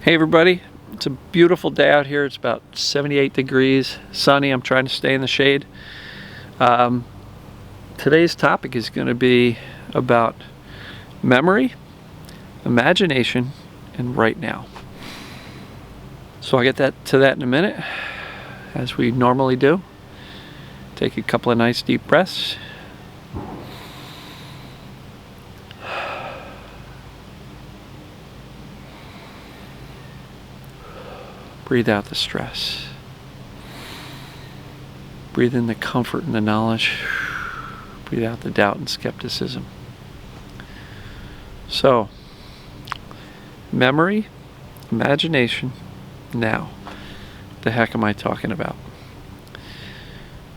Hey everybody, it's a beautiful day out here. It's about 78 degrees, sunny. I'm trying to stay in the shade. Today's topic is going to be about memory, imagination, and right now. So I'll get to that in a minute, as we normally do. Take a couple of nice deep breaths. Breathe out the stress. Breathe in the comfort and the knowledge. Breathe out the doubt and skepticism. So, memory, imagination, now. What the heck am I talking about?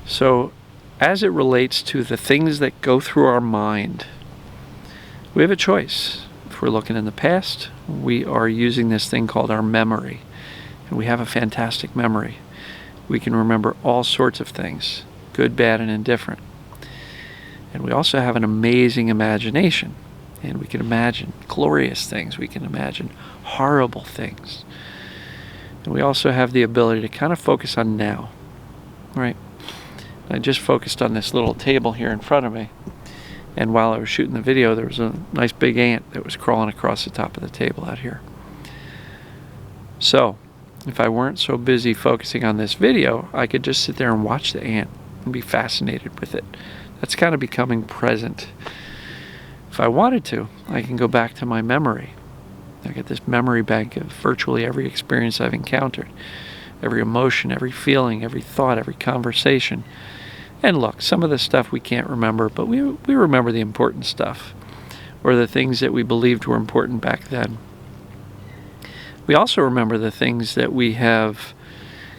So, as it relates to the things that go through our mind, we have a choice. If we're looking in the past, we are using this thing called our memory. And we have a fantastic memory. We can remember all sorts of things, good, bad, and indifferent. And we also have an amazing imagination. And we can imagine glorious things. We can imagine horrible things. And we also have the ability to kind of focus on now. Right? I just focused on this little table here in front of me. And while I was shooting the video, there was a nice big ant that was crawling across the top of the table out here. So, if I weren't so busy focusing on this video, I could just sit there and watch the ant and be fascinated with it. That's kind of becoming present. If I wanted to, I can go back to my memory. I get this memory bank of virtually every experience I've encountered, every emotion, every feeling, every thought, every conversation. And look, some of the stuff we can't remember, but we remember the important stuff, or the things that we believed were important back then. We also remember the things that we have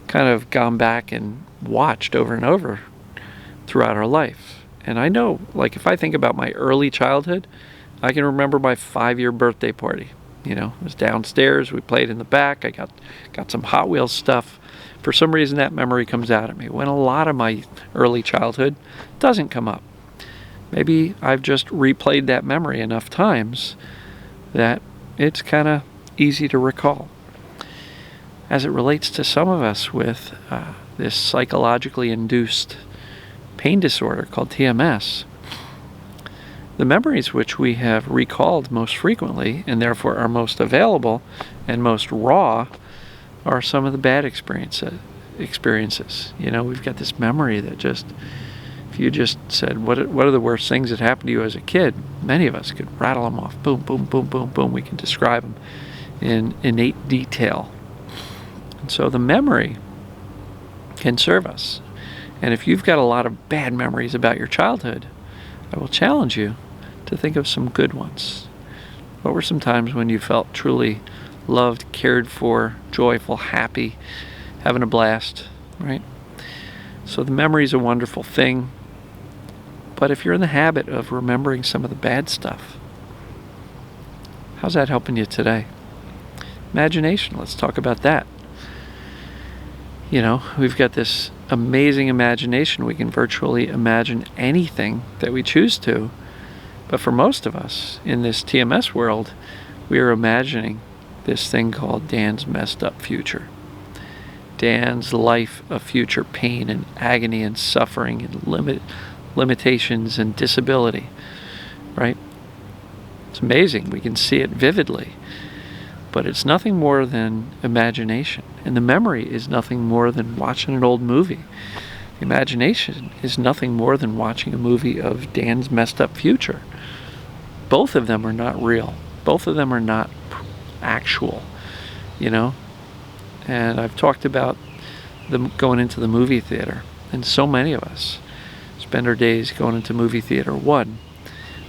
kind of gone back and watched over and over throughout our life. And I know, like, if I think about my early childhood, I can remember my 5-year birthday party. You know, it was downstairs, we played in the back, I got some Hot Wheels stuff. For some reason that memory comes out at me, when a lot of my early childhood doesn't come up. Maybe I've just replayed that memory enough times that it's kind of easy to recall. As it relates to some of us with this psychologically induced pain disorder called TMS, the memories which we have recalled most frequently, and therefore are most available and most raw, are some of the bad experiences. You know, we've got this memory that just, if you just said, what are the worst things that happened to you as a kid, many of us could rattle them off. Boom, boom, boom, boom, boom. We can describe them in innate detail. And so the memory can serve us. And if you've got a lot of bad memories about your childhood, I will challenge you to think of some good ones. What were some times when you felt truly loved, cared for, joyful, happy, having a blast, right? So the memory is a wonderful thing. But if you're in the habit of remembering some of the bad stuff, how's that helping you today? Imagination, let's talk about that. You know, we've got this amazing imagination. We can virtually imagine anything that we choose to. But for most of us in this TMS world, we are imagining this thing called Dan's messed up future. Dan's life of future pain and agony and suffering and limitations and disability, right? It's amazing. We can see it vividly. But it's nothing more than imagination. And the memory is nothing more than watching an old movie. The imagination is nothing more than watching a movie of Dan's messed up future. Both of them are not real. Both of them are not actual, you know? And I've talked about them going into the movie theater. And so many of us spend our days going into movie theater 1,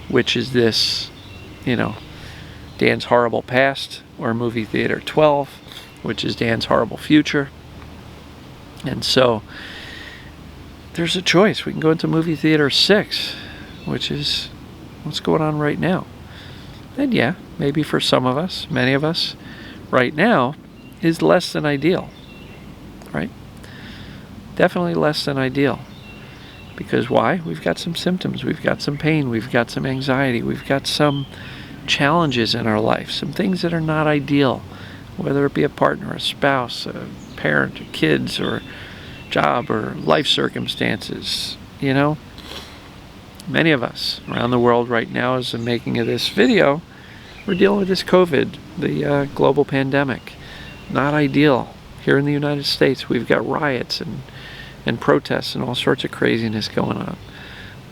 which is this, you know, Dan's horrible past, or movie theater 12, which is Dan's horrible future. And so there's a choice. We can go into movie theater 6, which is what's going on right now. And yeah, maybe for some of us, many of us, right now is less than ideal, right? Definitely less than ideal. Because why? We've got some symptoms, we've got some pain, we've got some anxiety, we've got some challenges in our life, some things that are not ideal. whether it be a partner, a spouse, a parent, or kids, or job, or life circumstances. Many of us around the world right now, as I'm making of this video, we're dealing with this COVID, the global pandemic. Not ideal. Here in the United States, we've got riots and protests and all sorts of craziness going on.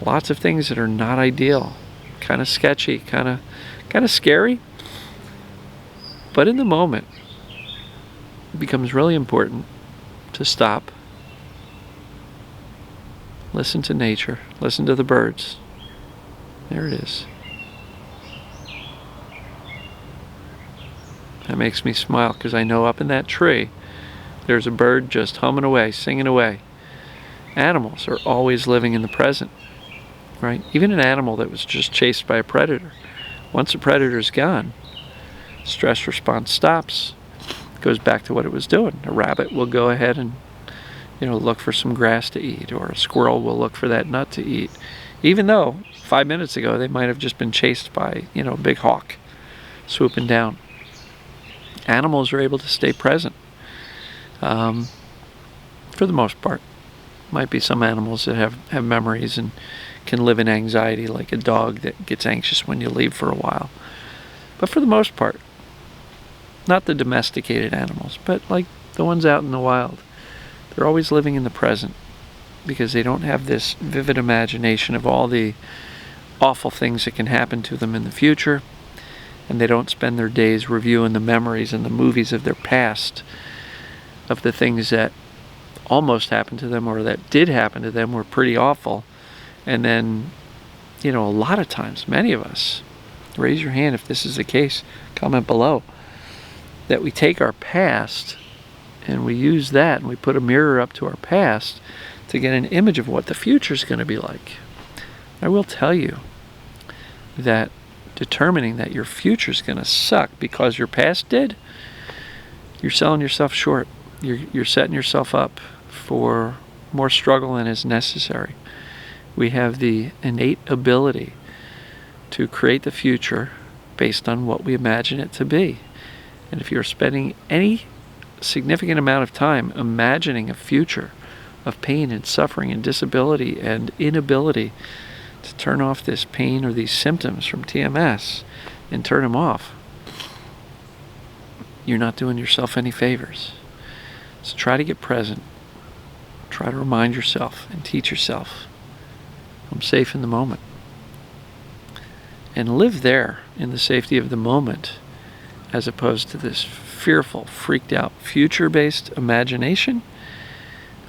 Lots of things that are not ideal, kind of sketchy, kind of scary. But in the moment, it becomes really important to stop, listen to nature, listen to the birds. There it is. That makes me smile because I know up in that tree there's a bird just humming away, singing away. Animals are always living in the present, right? Even an animal that was just chased by a predator, once the predator's gone, stress response stops, goes back to what it was doing. A rabbit will go ahead and look for some grass to eat, or a squirrel will look for that nut to eat, even though 5 minutes ago they might have just been chased by a big hawk swooping down. Animals are able to stay present for the most part. Might be some animals that have memories and can live in anxiety, like a dog that gets anxious when you leave for a while. But for the most part, not the domesticated animals, but like the ones out in the wild, they're always living in the present because they don't have this vivid imagination of all the awful things that can happen to them in the future, and they don't spend their days reviewing the memories and the movies of their past, of the things that almost happened to them or that did happen to them were pretty awful. And then, a lot of times, many of us, raise your hand if this is the case, comment below, that we take our past and we use that and we put a mirror up to our past to get an image of what the future is going to be like. I will tell you that determining that your future is going to suck because your past did, you're selling yourself short. You're setting yourself up for more struggle than is necessary. We have the innate ability to create the future based on what we imagine it to be. And if you're spending any significant amount of time imagining a future of pain and suffering and disability and inability to turn off this pain or these symptoms from TMS and turn them off, you're not doing yourself any favors. So try to get present. Try to remind yourself and teach yourself, I'm safe in the moment. And live there in the safety of the moment, as opposed to this fearful, freaked out, future-based imagination,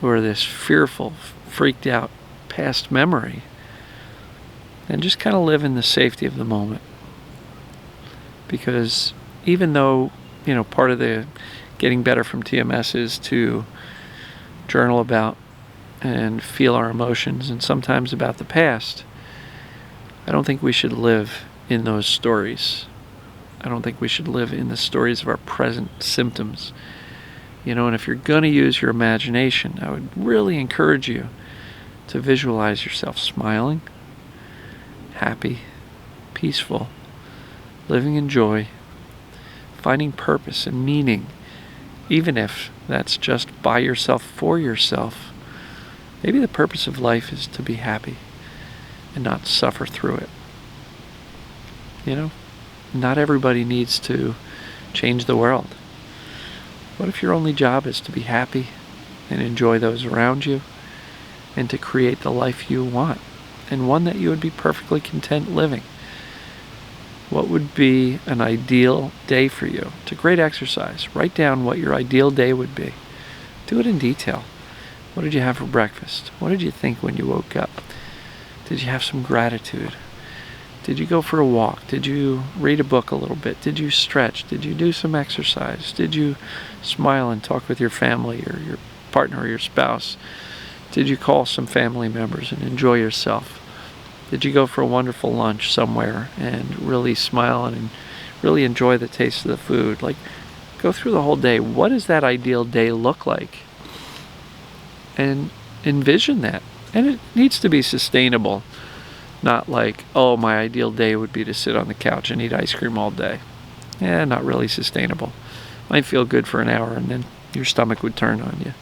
or this fearful, freaked out past memory. And just kind of live in the safety of the moment. Because even though, part of the getting better from TMS is to journal about and feel our emotions, and sometimes about the past, I don't think we should live in those stories. I don't think we should live in the stories of our present symptoms. And if you're going to use your imagination, I would really encourage you to visualize yourself smiling, happy, peaceful, living in joy, finding purpose and meaning, even if that's just by yourself, for yourself. Maybe the purpose of life is to be happy and not suffer through it. Not everybody needs to change the world. What if your only job is to be happy and enjoy those around you and to create the life you want, and one that you would be perfectly content living? What would be an ideal day for you? It's a great exercise. Write down what your ideal day would be. Do it in detail. What did you have for breakfast? What did you think when you woke up? Did you have some gratitude? Did you go for a walk? Did you read a book a little bit? Did you stretch? Did you do some exercise? Did you smile and talk with your family or your partner or your spouse? Did you call some family members and enjoy yourself? Did you go for a wonderful lunch somewhere and really smile and really enjoy the taste of the food? Like, go through the whole day. What does that ideal day look like? And envision that. And it needs to be sustainable. Not like, oh, my ideal day would be to sit on the couch and eat ice cream all day. Not really sustainable. Might feel good for an hour, and then your stomach would turn on you.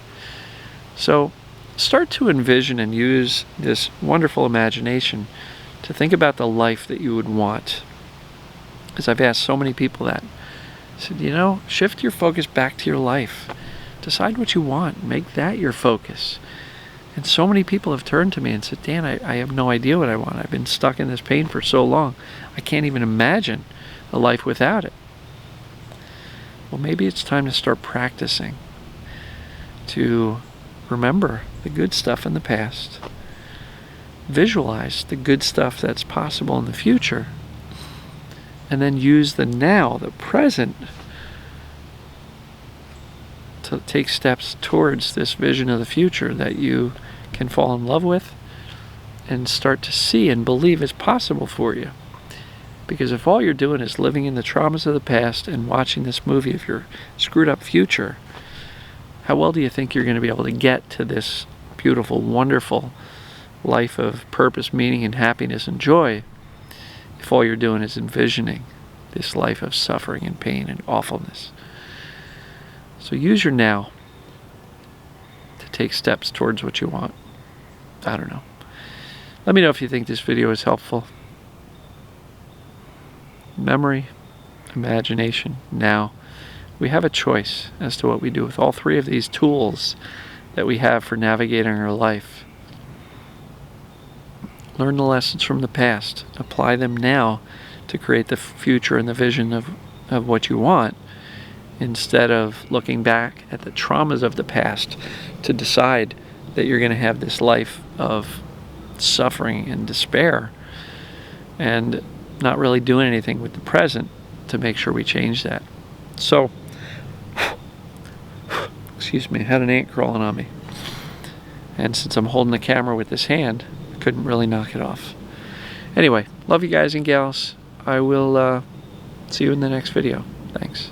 So start to envision and use this wonderful imagination to think about the life that you would want. Because I've asked so many people that. I said, you know, shift your focus back to your life. Decide what you want. Make that your focus. And so many people have turned to me and said, Dan, I have no idea what I want. I've been stuck in this pain for so long. I can't even imagine a life without it. Well, maybe it's time to start practicing to remember the good stuff in the past. Visualize the good stuff that's possible in the future. And then use the now, the present, to take steps towards this vision of the future that you can fall in love with and start to see and believe is possible for you. Because if all you're doing is living in the traumas of the past and watching this movie of your screwed up future, how well do you think you're going to be able to get to this beautiful, wonderful life of purpose, meaning, and happiness and joy if all you're doing is envisioning this life of suffering and pain and awfulness? So use your now to take steps towards what you want. I don't know. Let me know if you think this video is helpful. Memory, imagination, now. We have a choice as to what we do with all three of these tools that we have for navigating our life. Learn the lessons from the past. Apply them now to create the future and the vision of what you want, instead of looking back at the traumas of the past to decide that you're going to have this life of suffering and despair and not really doing anything with the present to make sure we change that. So, excuse me, I had an ant crawling on me. And since I'm holding the camera with this hand, I couldn't really knock it off. Anyway, love you guys and gals. I will see you in the next video. Thanks.